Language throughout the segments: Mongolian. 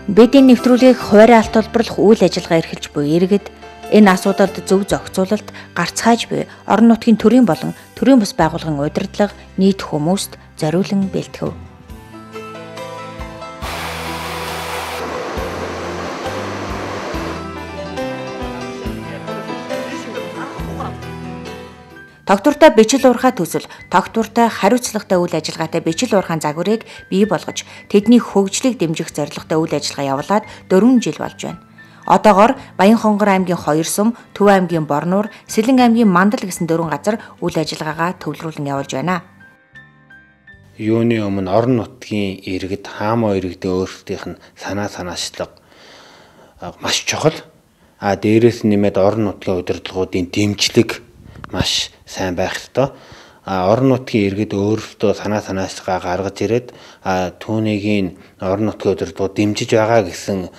Бидний нэвтрүүлгийг хуваарийн алт толборлох үйл ажиллагаа эрхэлж буй иргэд энэ асуудалд зөв зохицуулалт, гарцгааж буй орон нутгийн төрийн болон төрийн бус байгууллагын удирдлага нийт хүмүүст зориулан бэлтгэв. Тогтвортой бичил уурхай төсөл, тогтвортой хариуцлагатай үйл ажиллагаатай бичил уурхайн загварыг бий болгож, тэдний хөгжлийг дэмжих зорилготой үйл ажиллагаа явуулаад 4 жил болж байна. Одоогоор Баянхонгор аймгийн 2 сум, Төв аймгийн Борнуур, Сэлэн аймгийн Мандал гэсэн 4 газар үйл ажиллагаагаа төвлөрүүлэн явуулж байна. Юуны өмнө орон нутгийн иргэд хаамаа иргэдийн өөрсдийнх нь санаачлага маш чухал. Дээрээс нэмээд орон нутгийн удирдлагуудын дэмжлэг маш сайн байх ёстой. Орон нутгийн иргэд өөрсдөө санаачлага гаргаж ирээд түүнийг орон нутгийн удирдлагууд дэмжиж байгаа гэсэн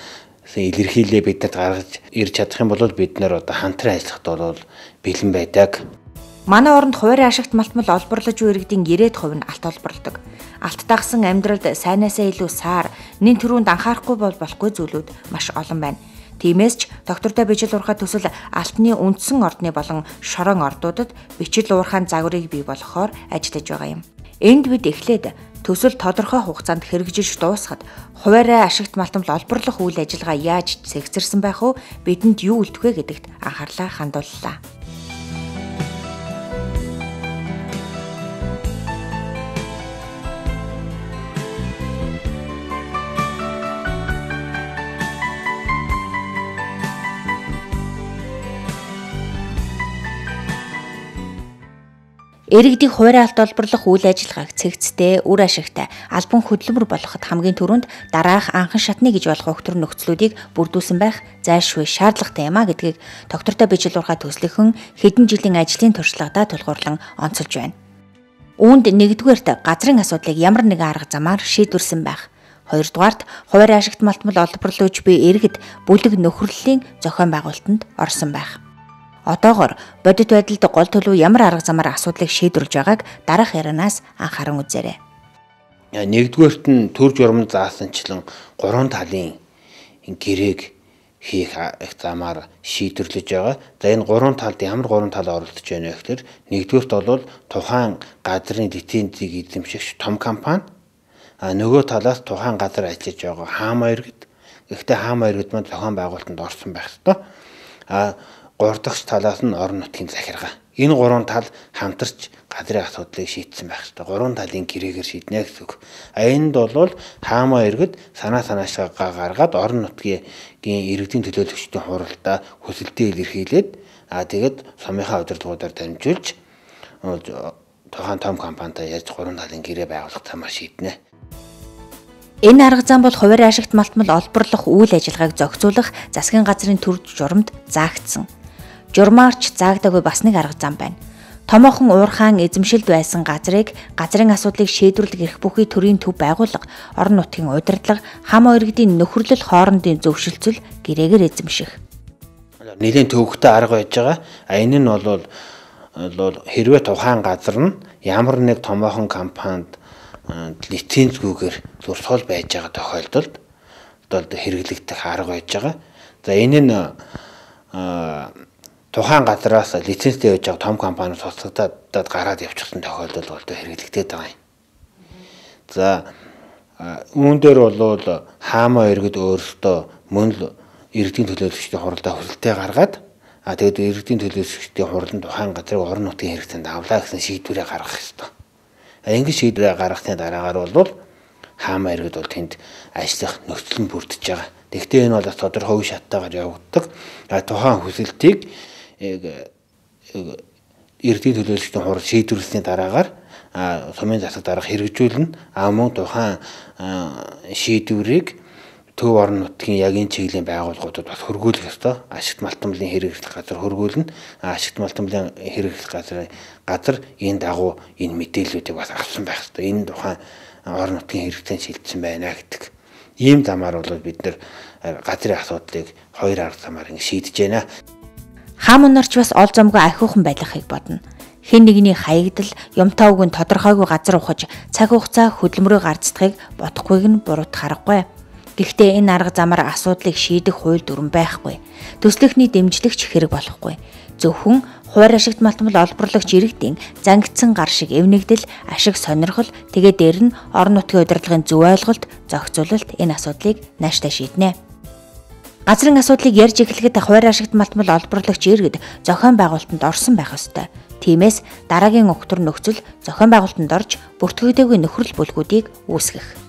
илэрхийлээ бидэд гаргаж ирж чадах юм бол бид нар хамтран ажиллахад бол бэлэн байдаг. Манай оронд хуваарийн ашигт малтмал олборлож буй иргэдийн 90% нь алт олбордог. Алт дагсан амьдралд сайнаасаа илүү саар, нэн төрөнд анхаарахгүй болохгүй зүйлүүд маш олон байна. Тиймээс ч тогтвортой бичил уурхай төсөл алтны үндсэн ордны болон шорон ордуудад бичил уурхайн загварыг бий болгохоор ажиллаж байгаа юм. Энд бид эхлээд төсөл тодорхой хугацаанд хэрэгжиж дуусахад хуваарийн ашигт малтмал олборлох үйл ажиллагаа яаж цэгцэрсэн байх вэ? Бидэнд юу үлдэх вэ гэдэгт анхаарлаа хандууллаа. Иргэдийн хуваарийн алт олборлох үйл ажиллагааг цэгцтэй, үр ашигтай, албан хөдөлмөр болгоход хамгийн түрүүнд дараах анхан шатны гэж болох өгтөр нөхцлүүдийг бүрдүүлсэн байх зайлшгүй шаардлагатай юм гэдгийг тогтвортой бичил уурхай төслийнхэн хэдэн жилийн ажлын туршлагадаа тулгуурлан онцолж байна. Үүнд нэгдүгээрт газрын асуудлыг ямар нэгэн арга замаар шийдвэрсэн байх. Хоёрдугаарт хуваарийн ашигт малтмал олборлож буй иргэд бүлэг нөхөрлөлийн зохион байгуулалтанд орсон байх. Одоогоор бодит байдалд гол төлөв ямар арга замаар асуудлыг шийдвэрлэж байгааг дараах ярианаас анхааран үзээрэй. Нэгдүгээрт нь төр журманд заасанчлан 3 талын гэрээг хийх замаар шийдвэрлэж байгаа. Энэ 3 талд ямар 3 тал оролцож байна вэ гэхээр нэгдүгээрт бол тухайн газрын лицензийг эзэмшигч том компани, нөгөө талаас тухайн газар ажиллаж байгаа хаамаа иргэд. Гэхдээ хаамаа иргэд маань зохион байгуулалтанд орсон байх ёстой. 3 дахь талаас нь орон нутгийн захиргаа. Энэ 3 тал хамтарч газрын асуудлыг шийдсэн байх ёстой. 3 талын гэрээгээр шийднэ гэсэн үг. Энд бол хаамаа иргэд санаачлага гаргаад орон нутгийн иргэдийн төлөөлөгчдийн хуралдаа хүсэлтээ илэрхийлээд тэгээд сумынхаа удирдлагуудаар дамжуулж тухайн том компанитай ярьж 3 талын гэрээ байгуулах замаар шийднэ. Энэ арга зам бол хуваарийн ашигт малтмал олборлох үйл ажиллагааг зохицуулах засгийн газрын төр журамд заагдсан. Журмаарч заагдаагүй бас нэг арга зам байна. Томоохон уурхаан эзэмшилд байсан газрыг газрын асуудлыг шийдвэрлэх эрх бүхий төрийн төв байгууллага, орон нутгийн удирдлага, хаамаа иргэдийн нөхөрлөл хоорондын зөвшөлтсөл гэрээгээр эзэмших. Нэлийн төвөгтэй арга байж байгаа. Энэ нь бол хэрвээ тухайн газар нь ямар нэг томоохон компанид лицензгүйгээр зурсгал байж байгаа тохиолдолд хэрэглэгдэх арга байж байгаа. Энэ нь тухайн газраас лицензтэй явж байгаа том компани цуцлагдаад гараад явчихсан тохиолдол бол хэрэглэгдээд байгаа юм. Үүн дээр бол хаамаа иргэд өөрсдөө мөн л иргэдийн төлөөлөгчдийн хуралдаа хүсэлтээ гаргаад тэгээд иргэдийн төлөөлөгчдийн хуралд тухайн газрыг орон нутгийн хэрэгцээнд авлаа гэсэн шийдвэрээ гаргах ёстой. Ингэж шийдвэрээ гаргахны дараагаар бол хаамаа иргэд бол тэнд ажиллах нөхцөл нь бүрдэж байгаа. Гэхдээ энэ бол тодорхой үе шаттайгаар явагддаг. Тухайн хүсэлтийг иргэдийн төлөөлөгчдийн хурал шийдвэрлсэний дараагаар сумын засаг дарга хэрэгжүүлнэ. Мөн тухайн шийдвэрийг төв орон нутгийн ягийн чиглэлийн байгууллагуудад бас хөргүүлэх ёстой. Ашигт малтмалын хэрэглэх газар хөргүүлнэ. Ашигт малтмалын хэрэглэх газар энэ дагуу энэ мэдээллүүдийг бас авсан байх ёстой. Энэ тухайн орон нутгийн хэрэгцээнд шилжсэн байна гэдэг. Ийм замаар бол бид нэр газрын асуудлыг 2 арга замаар шийдэж байна. Хаамаа нарч бас ол зомгүй ахиухан байлгахыг бодно. Хэн нэгний хаягдал, юмтаа үгэн тодорхойгүй газар ухаж цаг хугацаа хөдөлмөрөө гарцдахыг бодохгүйг нь буруутах аргагүй. Гэхдээ энэ арга замаар асуудлыг шийдэх хууль дүрэн байхгүй. Төслийнхний дэмжлэгч хэрэг болохгүй. Зөвхөн хуваар ашигт малтмал олборлогч иргэдийн зангидсан гар шиг эвнэгдэл, ашиг сонирхол, тэгээд дээр нь орон нутгийн удирдлагын зөв ойлголт, зохицуулалт энэ асуудлыг нааштай шийднэ. Газрын асуудлыг ярьж эхлэхэд хуваар ашигт малтмал олборлогч иргэд зохион байгуулалтанд орсон байх ёстой. Тиймээс дараагийн өгтөр нөхцөл зохион байгуулалтанд орж бүртгэгдээгүй нөхрөл бүлгүүдийг үүсгэх.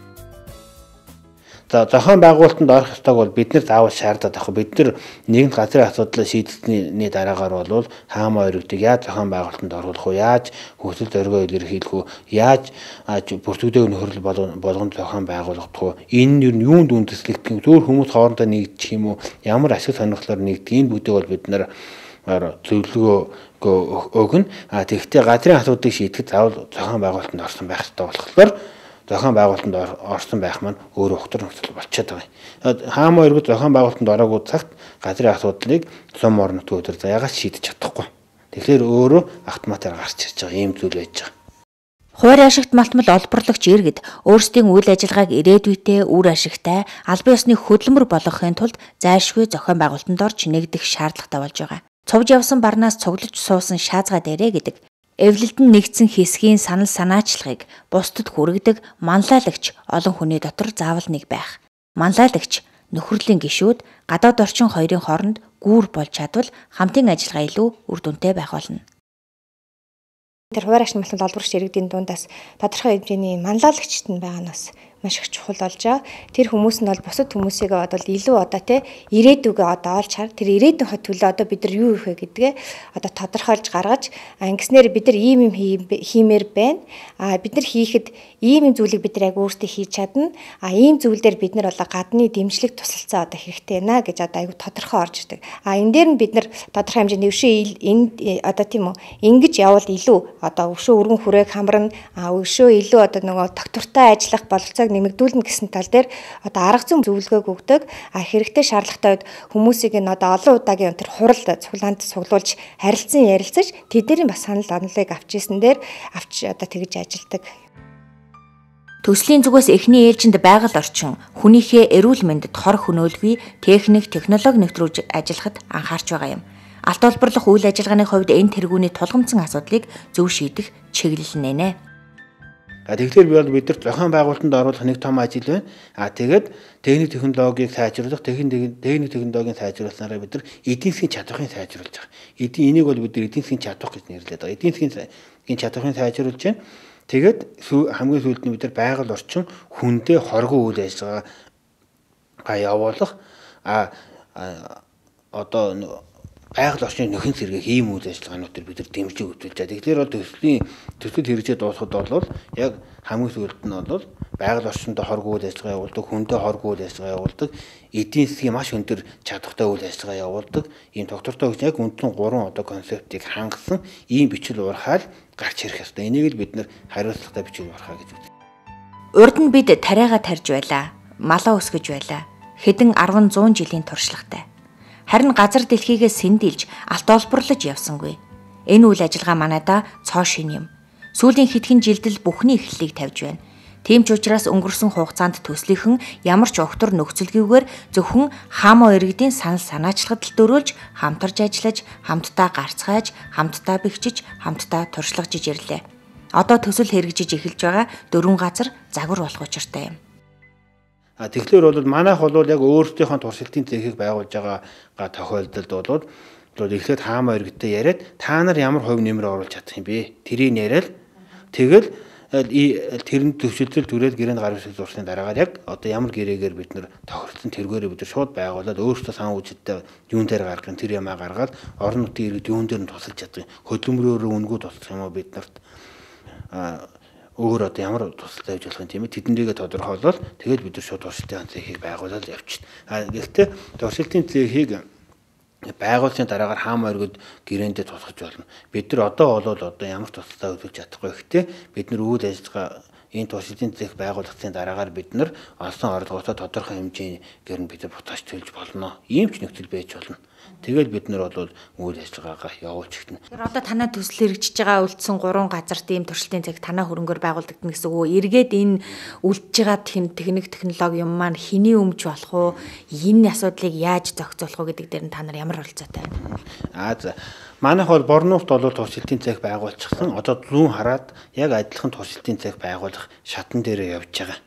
За зохион байгуулалтанд орох ёстойг бол бид нар заавал шаардаад авах. Бид нар нийгэмд газрын асуудлыг шийдсэний дараагаар бол хаамаа өргөдөг яаж зохион байгуулалтанд оруулах уу, яаж хүсэл зоригоо илэрхийлэх үү, яаж бүртгэгдээгүй нөхрөл болгонд зохион байгуулах уу. Энэ нь юунд үндэслэгдэх юм, зөвхөн хүмүүс хоорондоо нэгдэх юм уу, ямар ашиг сонирхлоор нэгдэх, энэ бүдийг бол бид нар зөвлөгөө өгнө. Тэгэхдээ газрын асуудлыг шийдэхэд заавал зохион байгуулалтанд орсон байх ёстой болохоор зохион байгуулалтанд орсон байх маань өөрөө өгтөр нөхцөл болчиход байгаа юм. Хаамаа өргөд зохион байгуулалтанд ороогүй цагт газрын асуудлыг сум орон нутгийн өдөр заяагаад шийдэж чадахгүй. Тэгэхээр өөрөө автоматар гарч ирж байгаа юм зүйл байж байгаа. Хуваар ашигт малтмал олборлогч иргэд өөрсдийн үйл ажиллагааг ирээдүйтэй үр ашигтай албан ёсны хөдөлмөр болгохын тулд зайлшгүй зохион байгуулалтанд орж нэгдэх шаардлагатай болж байгаа. Цовж явсан барнаас цуглаж суусан шаазгаа дээрэ гэдэг эвлэлдэн нэгдсэн хэсгийн санал санаачлагыг бусдад хүргэдэг манлайлагч олон хүний дотор заавал нэг байх. Манлайлагч нөхрөлийн гишүүд гадаад орчин хоёрын хооронд гүүр болж чадвал хамтын ажиллагаа илүү үр дүнтэй байх болно. Тэр хуваар ашигт малтмал олборлогч иргэдийн дундаас тодорхой хэмжээний манлайлагчт нь байгаа нь бас маш их чухал болж байгаа. Тэр хүмүүс нь бол бусад хүмүүсийг одоо илүү ирээдүгээ олж хар. Тэр ирээдүйн төлөө бид нар юу хийх вэ гэдгээ тодорхойлж гаргаж ингэснээр бид нар ийм юм хиймээр байна. Бид нар хийхэд ийм зүйлийг бид нар яг өөрсдөө хийж чадна. Ийм зүйлдер бид нар гадны дэмжлэг тусалцаа хэрэгтэй байна гэж аюу тодорхой орж ирдэг. Энэ дээр нь бид нар тодорхой хэмжээний ингэж явбал илүү өшөө өргөн хүрээг хамрна. Өшөө илүү тогтвортой ажиллах бололцоог нэмэгдүүлнэ гэсэн тал дээр арга зүйн зөвлөгөөг өгдөг. Хэрэгтэй шаардлагатай үед хүмүүсийг олон удаагийн тэр хурал цуглаанд суглуулж ярилцаж тэдний бас санал онолыг авч тэгж ажилдаг. Төслийн зүгээс эхний ээлжинд байгаль орчин хүнийхээ эрүүл мэндэд хор хөнөөлгүй техник, технологи нэвтрүүлж ажиллахад анхаарч байгаа юм. Алт олборлох үйл ажиллагааны хувьд энэ тэргүүний тулгамдсан асуудлыг зөв шийдэх чиглэл нэнэ. Тэгэхээр бид нар зохион байгуулалтанд оруулах нэг том ажил байна. Тэгээд техник технологиг сайжруулах, техник технологийн сайжруулснараа бид нар эдийн засгийн чадварыг сайжруулж байгаа. Энийг бол бид нар эдийн засгийн чадвар гэж нэрлэдэг байгаа. Эдийн засгийн чадварыг сайжруулж байна. Тэгээд хамгийн сүүлд нь бид нар байгаль орчин хүнтэй хоргоо үйл ажиллагаа явуулах байгаль орчны нөхөн сэргээх ийм үйл ажиллагаануудыг бид нар дэмжиж өгүүлж байгаа. Тэгэхээр бол төсөл хэрэгжээ дуусахад бол яг хамгийн сүүлд нь бол байгаль орчинд хоргоо үйл ажиллагаа явуулдаг, хүнтэй хоргоо үйл ажиллагаа явуулдаг, эдийн засгийн маш өндөр чадвартай үйл ажиллагаа явуулдаг. Ийм доктортой гэж яг үндсэн 3 концептыг хангасан ийм бичил уурхаар гарч ирэх ёстой. Энийг л бид нар хариуцлагатай бичил уурхаа гэж үздэг. Урд нь бид тариагаа тарьж байлаа, малаа өсгөж байлаа. Хэдэн 10-100 жилийн туршлагатай. Харин газар дэлхийгээ сэндилж алт олборлож явсангүй. Энэ үйл ажиллагаа манайда цоо шин юм. Сүүлийн хэдхэн жилдэл бүхний эхлэлийг тавьж байна. Тийм ч учраас өнгөрсөн хугацаанд төслийнхэн ямар ч огтор нөхцөлгүйгээр зөвхөн хаамаа иргэдийн санал санаачлагад дөөрүүлж, хамтарч ажиллаж, хамтдаа гарцгааж, хамтдаа бэхжиж, хамтдаа туршлагажиж ирлээ. Одоо төсөл хэрэгжиж эхэлж байгаа 4 газар загвар болох учиртай юм. Тэгэхээр бол манайх бол яг өөрсдийнхөө туршилтын цэхийг байгуулж байгаа тохиолдолд бол эхлээд хаамаа иргэдтэй яриад та нар ямар хувь нэмэр оруулж чадах юм бэ? Тэрийг яриад тэгэл тэрэнд төвшөлтөл түрээд гэрээнд гар үсэг зурсны дараагаар яг ямар гэрээгээр бид нар тохирсон тэргээрээ бид нар шууд байгуулад өөрсдөө сан үүсэлтэй юун дээр гаргах тэр ямаа гаргаад орон нутгийн иргэд юун дээр нь тусалж чадах юм. Хөдөлмөрөөр өнгөө тусах юм уу бид нарт өөр ямар тусалтай хийж болох юм тийм ээ тэднийгээ тодорхойлол тэгээд бид нар шууд туршилтын цэхийг байгуулаад явчихна. Гэхдээ туршилтын цэхийг байгуулсан дараагаар хаамаа өргөд гэрээндээ тусгаж болно. Бид нар одоо ямар тусалтай үзүүлж чадахгүй. Гэхдээ бид нар үйл ажиллагаа энэ туршилтын цэг байгуулагдсны дараагаар бид нар олсон орлоготой тодорхой хэмжээгээр нь бид бутгаж төлж болно. Ийм ч нөхцөл байж болно. Тэгэл бид нар бол үйл ажиллагаагаа явуулж ихтэн. Тэр одоо танаа төсөл хэрэгжиж байгаа үлдсэн 3 газар тийм туршилтын цэг танаа хөрөнгөөр байгуулагдана гэсэн үг. Эргээд энэ үлдэж байгаа техник технологи юм маань хэний өмч болох уу? Энэ асуудлыг яаж зохицуулах уу гэдэг дээр нь та нар ямар оролцоотой байна? За. Манайх бол Борнуурт бол туршилтын цэг байгуулчихсан. Одоо зүүн хараад яг адилхан туршилтын цэг байгуулах шатан дээрээ явж байгаа.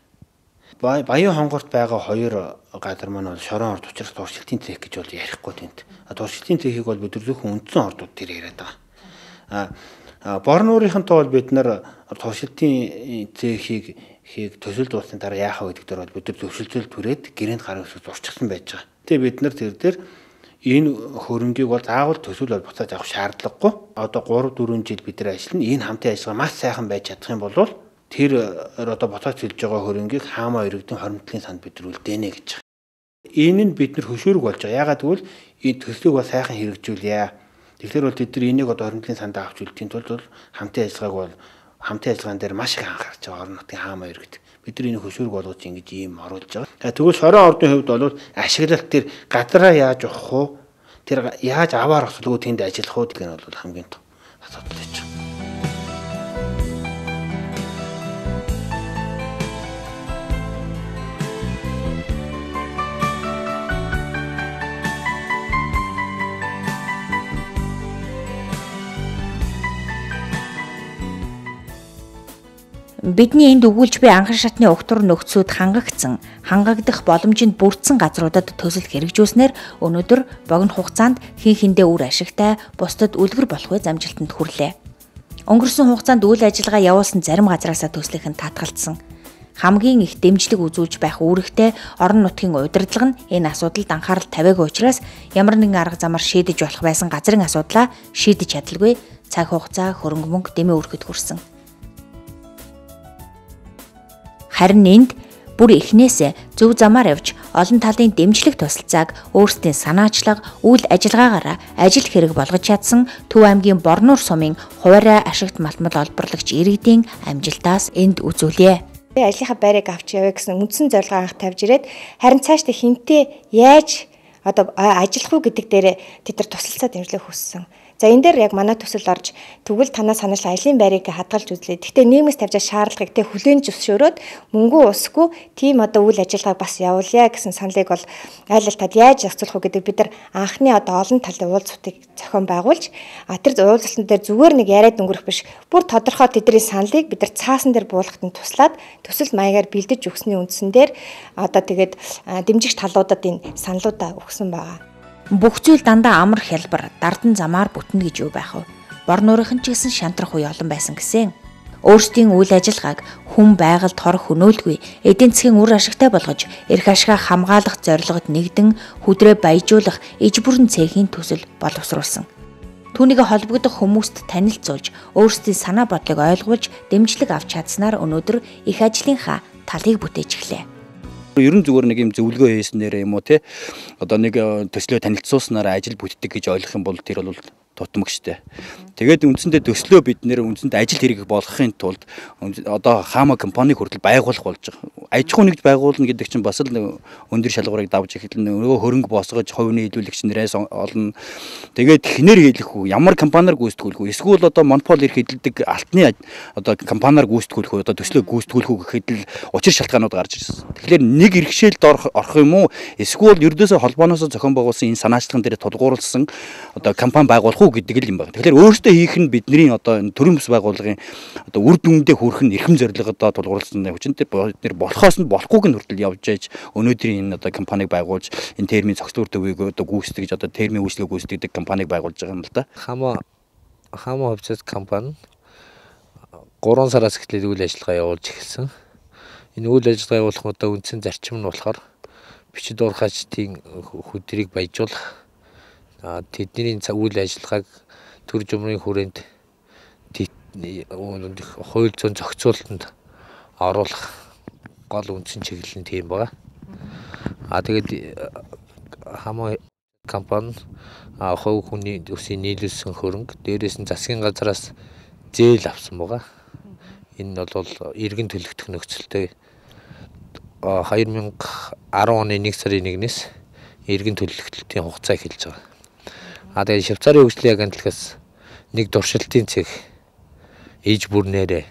Баян хонгорт байгаа 2 газар маань бол шорон орд учраас туршилтын цэг гэж бол ярихгүй тэнд. Туршилтын цэгийг бол бид зөвхөн үндсэн ордууд дээр яриад байгаа. Борнуурынхантай бол бид нар туршилтын цэгийг төсөл дуусны дараа яахаа гэдэг дээр бол бид нар зөвшөлтөл түрээд гэрээнд гар өсөж зурчихсан байж байгаа. Тэгээ бид нар тэр дээр энэ хөрөнгийг бол заавал төсөл бол буцааж авах шаардлагагүй. Одоо 3-4 жил бид нар ажиллана. Энэ хамтын ажиллагаа маш сайхан байж чадах юм бол тэр одоо буцааж төлж байгаа хөрөнгийг хаамаа иргэдийн хоримтлын санд бид нар үлдээнэ гэж байгаа. Энэ нь бид нар хөшөөрөг болж байгаа. Ягаад гэвэл энэ төслийг бол сайхан хэрэгжүүлье. Тэгэхээр бол тэд нар энийг одоо хоримтлын санд авч үлдэхийн тулд хамтын ажиллагаан дээр маш их анхаарч байгаа орон нутгийн хаамаа иргэд. Бид нар энийг хөшөөрөг болгож ингэж ийм оруулж байгаа. Тэгвэл шорон ордын хувьд бол ашиглалт тэр газараа яаж авах уу? Тэр яаж аваар ослогоо тэнд ажиллах уу гэх нь бол хамгийн том асуудал байж байгаа. Бидний энд өгүүлж буй анхан шатны угтур нөхцүүд хангагдах боломжинд бүрдсэн газруудад төсөл хэрэгжүүлснээр өнөөдөр богино хугацаанд хин үр ашигтай бусдад үлгэр болох үе замжилтанд хүрлээ. Өнгөрсөн хугацаанд үйл ажиллагаа явуулсан зарим газраасаа төслийнх нь татгалцсан. Хамгийн их дэмжлэг үзүүлж байх үүрэгтэй орон нутгийн удирдлага нь энэ асуудалд анхаарал тавиагүй учраас ямар нэгэн арга замаар шийдэж болох байсан газрын асуудлаа шийдэж чадалгүй цаг хугацаа хөрөнгө мөнгө дэмий өргөд хүрсэн. Харин энд бүр эхнээсээ зөв замаар явж олон талын дэмжлэг тусалцааг өөрсдийн санаачлага, үйл ажиллагаагаараа ажил хэрэг болгож чадсан Төв аймгийн Борнуур сумын хуваарай ашигт малтмал олборлагч иргэдийн амжилтаас энд үзүүлье. Ажлынхаа байрыг авч явъя гэсэн үндсэн зорилгоо анх тавьж ирээд харин цаашдаа хинтээ яаж одоо ажиллах уу гэдэг дээр тэд нар тусалцаа дэмжлэг хүссэн. За энэ дээр яг манай төсөл орж тэгвэл танаа санаачлал ажлын байрыг хадгалж үзлээ. Гэхдээ нийгэмээс тавьж шаардлагыг тэ хүлээн зөвшөөрөөд мөнгө усгүй тийм одоо үйл ажиллагааг бас явуулъя гэсэн саналыг бол айл тад яаж зохицуулах вэ гэдэг бид нар анхны одоо олон талын уулзалтыг зохион байгуулж тэр уулзалтан дээр зүгээр нэг яриад өнгөрөх биш. Бүр тодорхой тэдний саналыг бид нар цаасан дээр буулгахад туслаад төсөл маягаар бэлдэж өгсөний үндсэн дээр одоо тэгээд дэмжигч талуудад энэ саналуудаа өгсөн байгаа. Бүх зүйл дандаа амар хялбар, дардан замаар бүтнэ гэж юу байх вэ? Борнуурынхан ч гэсэн шантрах үе олон байсан гэсэн. Өөрсдийн үйл ажиллагааг хүн байгальд хорох хөнөөлгүй, эдийн засгийн үр ашигтай болгож, эрх ашигаа хамгаалах зорилгод нэгдэн хүдрээ баяжуулах иж бүрэн цэхийн төсөл боловсруулсан. Түүнийг холбогдох хүмүүст танилцуулж, өөрсдийн санаа бодлыг ойлгуулж, дэмжлэг авч чадсанаар өнөөдөр их ажлынхаа талыг бүтээж эхлэв. Ерөн зүгээр нэг юм зөвлөгөө хийснээр юм уу те одоо нэг төслөө танилцуулснаар ажил бүтдэг гэж ойлгох юм бол тэр бол тутамгчтэй. Тэгээд үндсэндээ төслөө бид нэр үндсэндээ ажил хэрэг болгохын тулд одоо хаама компани хүртэл байгуулах болж байгаа. Аж ахуй нэгж байгуулна гэдэг чинь бас л өндөр шалгуурыг давж эхэлнэ. Нөгөө хөрөнгө босгож хувийн нийлүүлэгч нэрээс олно. Тэгээд хинээр хийлэх үү? Ямар компаниар гүйцэтгүүлэх үү? Эсвэл одоо монопол эрх эдэлдэг алтны одоо компаниар гүйцэтгүүлэх үү? Одоо төслөө гүйцэтгүүлэх үү гэхэд л учир шалтгаанууд гарч ирсэн. Тэгэхээр нэг иргэшээлд орох юм уу? Эсвэл ердөөсөө холбооноос зохион байгуулсан энэ санаачлаган дээр тулгуурласан одоо компани байгуулах уу гэдэг л юм байна. Тэгэхээр өөрөөсөө хийх нь бидний одоо төрийн бас байгууллагын одоо үр дүндээ хүрэх нь эрхэм зорилгодоо тулгуурласан хүчинтэй бид нэр болохоос нь болохгүйг нь хүртэл явж яаж өнөөдрийн энэ одоо компаниг байгуулж энэ термийн цогцлуур төвийг одоо гүйцэтгэж одоо термийн үйлчлэг гүйцэтгэдэг компаниг байгуулж байгаа юм л да. Хаама хувьцат компани 3 сараас эхлээд үйл ажиллагаа явуулж эхэлсэн. Энэ үйл ажиллагаа явуулах одоо үндсэн зарчим нь болохоор бичид уурхаачдын хөдрийг баяжуулах тэдний үйл ажиллагааг төр жумрын хүрээнд хууль зүйн зохицуулалтанд оруулах гол үндсэн чиглэл нь тийм байгаа. Тэгээд хаама компани хувь хүний төсвийн нийлүүлсэн хөрөнгө дээрээс нь засгийн газраас зээл авсан байгаа. Энэ бол иргэн төлөгдөх нөхцөлтэй 2010 оны 1 сарын 1-ээс иргэн төлөвлөлтийн хугацаа эхэлж байгаа. Тэгээд Швейцарын хөгжлийн агентлагаас нэг дуршилтын цэг иж бүрнээрээ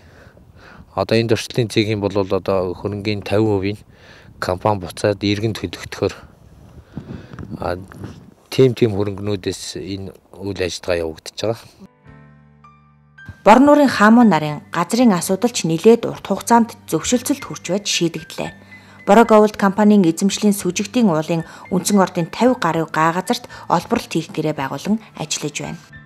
одоо энэ дуршилтын цэгийн бол одоо хөрөнгийн 50% компани буцаад иргэн төлөвлөхөөр тим хөрөнгнүүдээс энэ үйл ажиллагаа явагдаж байгаа. Бор нуурын хаамун нарын газрын асуудал ч нэлээд урт хугацаанд зөвшөлтсөлд хүрч байж шийдэгдлээ. Бороо Gold компанийн эзэмшлийн сүжигтийн уулын үндсэн ордын 50 гаруй га газарт олборлолт хийх гэрээ байгуулан ажиллаж байна.